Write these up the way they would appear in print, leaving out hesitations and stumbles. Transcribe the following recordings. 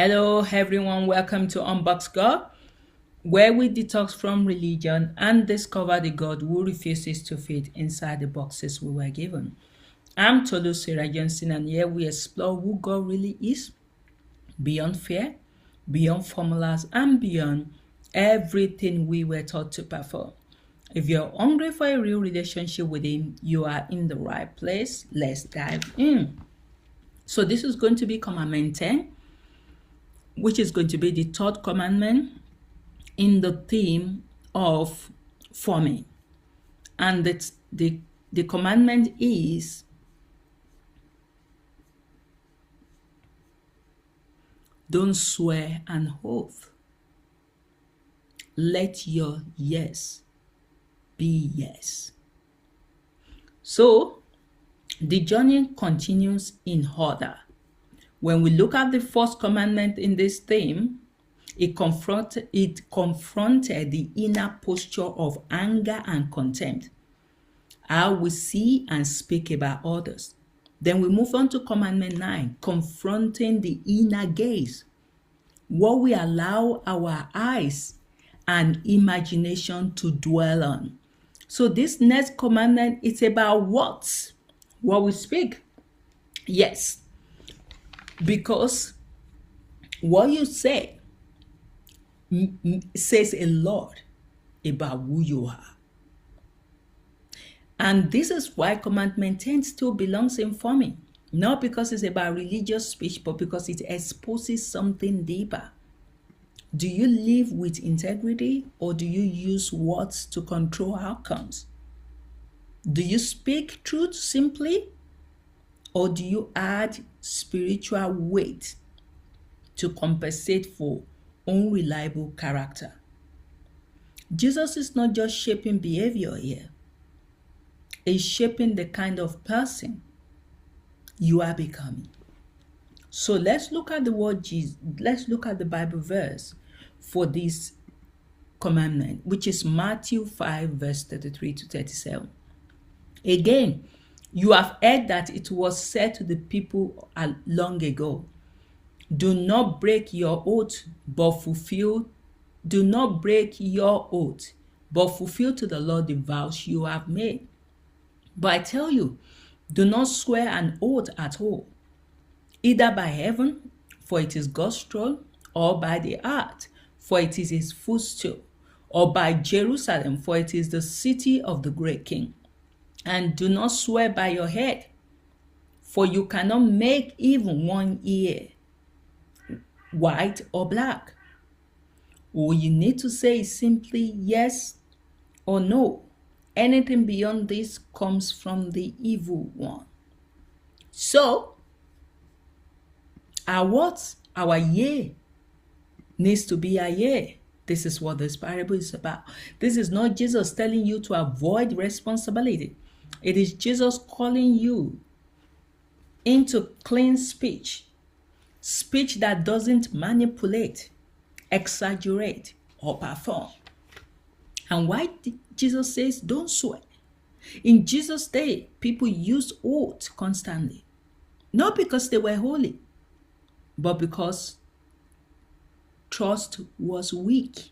Hello, everyone. Welcome to Unboxed God, where we detox from religion and discover the God who refuses to fit inside the boxes we were given. I'm Tolu Sarah Johnson, and here we explore who God really is beyond fear, beyond formulas, and beyond everything we were taught to perform. If you're hungry for a real relationship with Him, you are in the right place. Let's dive in. So, this is going to be Commandment 10, which is going to be the third commandment in the theme of forming. And the commandment is don't swear an oath. Let your yes be yes. So the journey continues in order. When we look at the first commandment in this theme, it confronted the inner posture of anger and contempt, how we see and speak about others. Then we move on to commandment 9, confronting the inner gaze, what we allow our eyes and imagination to dwell on. So this next commandment is about what we speak. Yes, because what you say says a lot about who you are. And this is why Commandment 10 still belongs in forming. Not because it's about religious speech, but because it exposes something deeper. Do you live with integrity, or do you use words to control outcomes? Do you speak truth simply, or do you add spiritual weight to compensate for unreliable character? Jesus is not just shaping behavior here. He's shaping the kind of person you are becoming. So let's look at the word Jesus. Let's look at the Bible verse for this commandment, which is Matthew 5, verse 33 to 37. Again, you have heard that it was said to the people long ago, do not break your oath, but fulfill. Do not break your oath, but fulfill to the Lord the vows you have made. But I tell you, do not swear an oath at all, either by heaven, for it is God's throne, or by the earth, for it is his footstool, or by Jerusalem, for it is the city of the great king. And do not swear by your head, for you cannot make even one ear white or black. All you need to say is simply yes or no. Anything beyond this comes from the evil one. So, our words, our yea, needs to be a yea. This is what this parable is about. This is not Jesus telling you to avoid responsibility. It is Jesus calling you into clean speech. Speech that doesn't manipulate, exaggerate, or perform. And why Jesus says don't swear? In Jesus' day, people used oath constantly. Not because they were holy, but because trust was weak.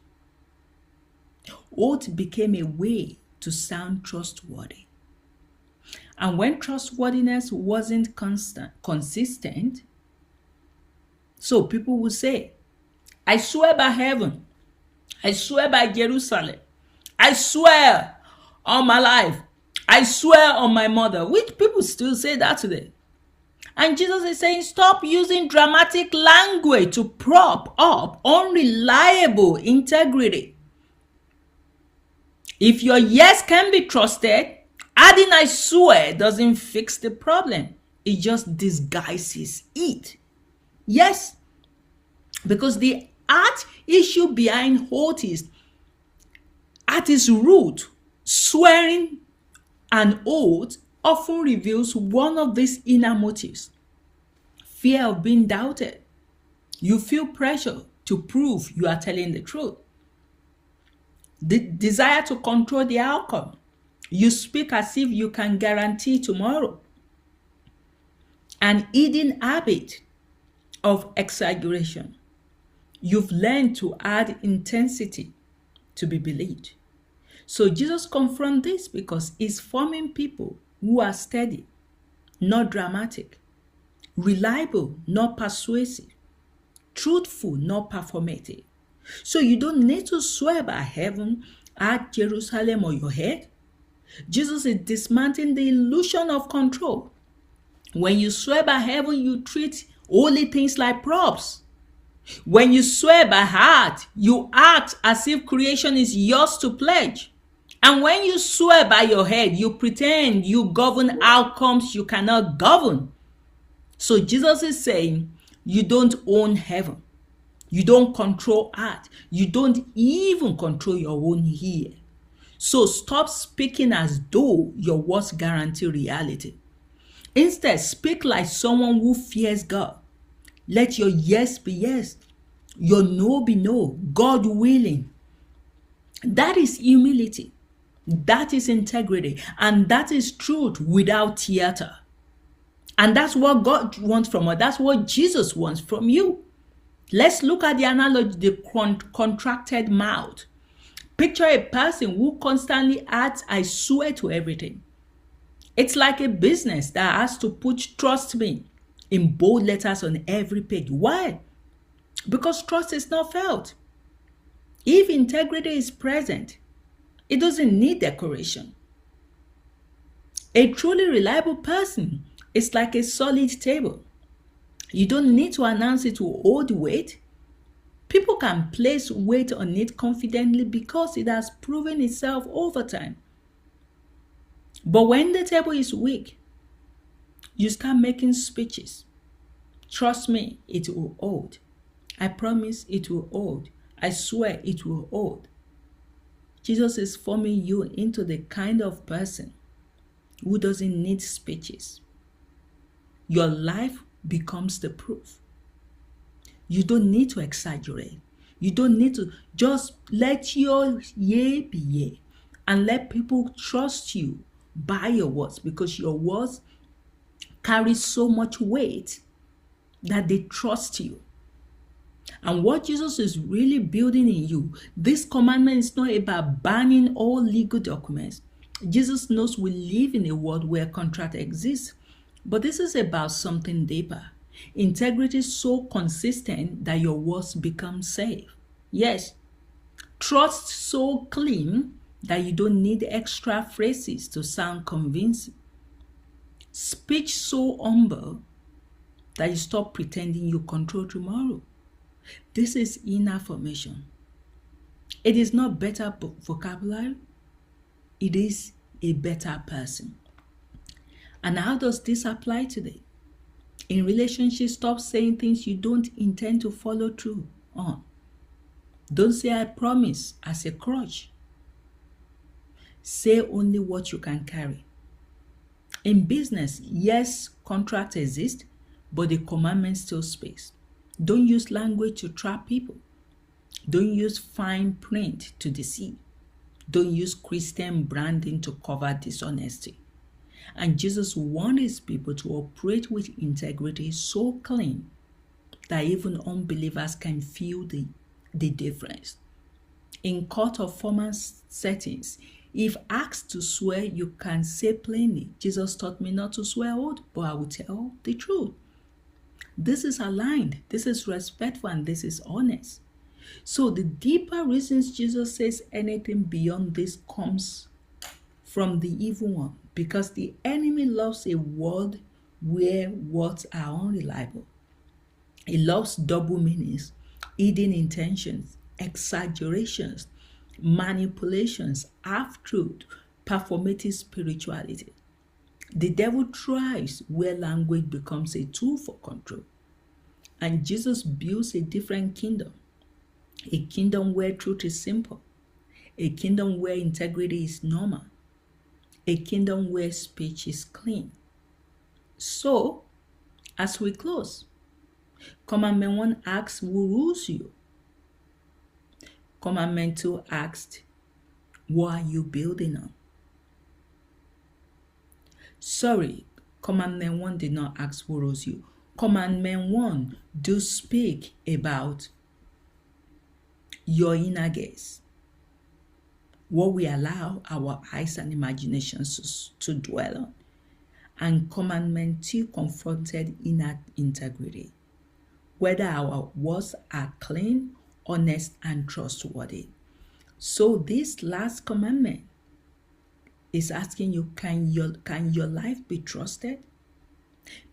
Oath became a way to sound trustworthy. And when trustworthiness wasn't consistent, so people would say, I swear by heaven, I swear by Jerusalem, I swear on my life, I swear on my mother, which people still say that today. And Jesus is saying, stop using dramatic language to prop up unreliable integrity. If your yes can be trusted, adding I swear doesn't fix the problem. It just disguises it. Yes, because the art issue behind oath is, at its root, swearing an oath often reveals one of these inner motives: fear of being doubted. You feel pressure to prove you are telling the truth. The desire to control the outcome. You speak as if you can guarantee tomorrow. An hidden habit of exaggeration. You've learned to add intensity to be believed. So Jesus confronts this because he's forming people who are steady, not dramatic, reliable, not persuasive, truthful, not performative. So you don't need to swear by heaven, at Jerusalem, or your head. Jesus is dismantling the illusion of control. When you swear by heaven, you treat holy things like props. When you swear by heart, you act as if creation is yours to pledge. And when you swear by your head, you pretend you govern outcomes you cannot govern. So Jesus is saying, you don't own heaven. You don't control art. You don't even control your own ear. So stop speaking as though your words guarantee reality. Instead, speak like someone who fears God. Let your yes be yes, your no be no, God willing. That is humility. That is integrity. And that is truth without theater. And that's what God wants from us. That's what Jesus wants from you. Let's look at the analogy, the contracted mouth. Picture a person who constantly adds, I swear to everything. It's like a business that has to put trust me in bold letters on every page. Why? Because trust is not felt. If integrity is present, it doesn't need decoration. A truly reliable person is like a solid table. You don't need to announce it to hold weight. People can place weight on it confidently because it has proven itself over time. But when the table is weak, you start making speeches. Trust me, it will hold. I promise it will hold. I swear it will hold. Jesus is forming you into the kind of person who doesn't need speeches. Your life becomes the proof. You don't need to exaggerate. You don't need to just let your yea be yea and let people trust you by your words, because your words carry so much weight that they trust you. And what Jesus is really building in you, this commandment is not about banning all legal documents. Jesus knows we live in a world where contract exists, but this is about something deeper. Integrity is so consistent that your words become safe. Yes, trust so clean that you don't need extra phrases to sound convincing. Speech so humble that you stop pretending you control tomorrow. This is inner formation. It is not better vocabulary. It is a better person. And how does this apply today? In relationships, stop saying things you don't intend to follow through on. Don't say I promise as a crutch. Say only what you can carry. In business, yes, contracts exist, but the commandment still speaks. Don't use language to trap people. Don't use fine print to deceive. Don't use Christian branding to cover dishonesty. And Jesus wanted his people to operate with integrity so clean that even unbelievers can feel the difference. In court of formal settings, if asked to swear, you can say plainly, Jesus taught me not to swear oath, but I will tell the truth. This is aligned, this is respectful, and this is honest. So the deeper reasons Jesus says anything beyond this comes from the evil one, because the enemy loves a world where words are unreliable. He loves double meanings, hidden intentions, exaggerations, manipulations, half-truth, performative spirituality. The devil thrives where language becomes a tool for control. And Jesus builds a different kingdom. A kingdom where truth is simple. A kingdom where integrity is normal. A kingdom where speech is clean. So, as we close, Commandment 1 asks, who rules you? Commandment 2 asked, what are you building on? Sorry, Commandment 1 did not ask who rules you. Commandment 1 do speak about your inner gaze, what we allow our eyes and imaginations to dwell on. And Commandment 2 confronted inner integrity, whether our words are clean, honest, and trustworthy. So this last commandment is asking you, can your life be trusted?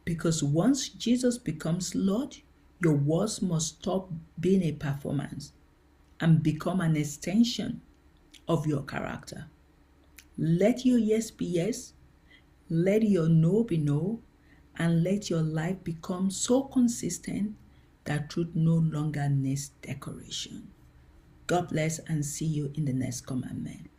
Because once Jesus becomes Lord, your words must stop being a performance and become an extension of your character. Let your yes be yes, let your no be no, and let your life become so consistent that truth no longer needs decoration. God bless and see you in the next commandment.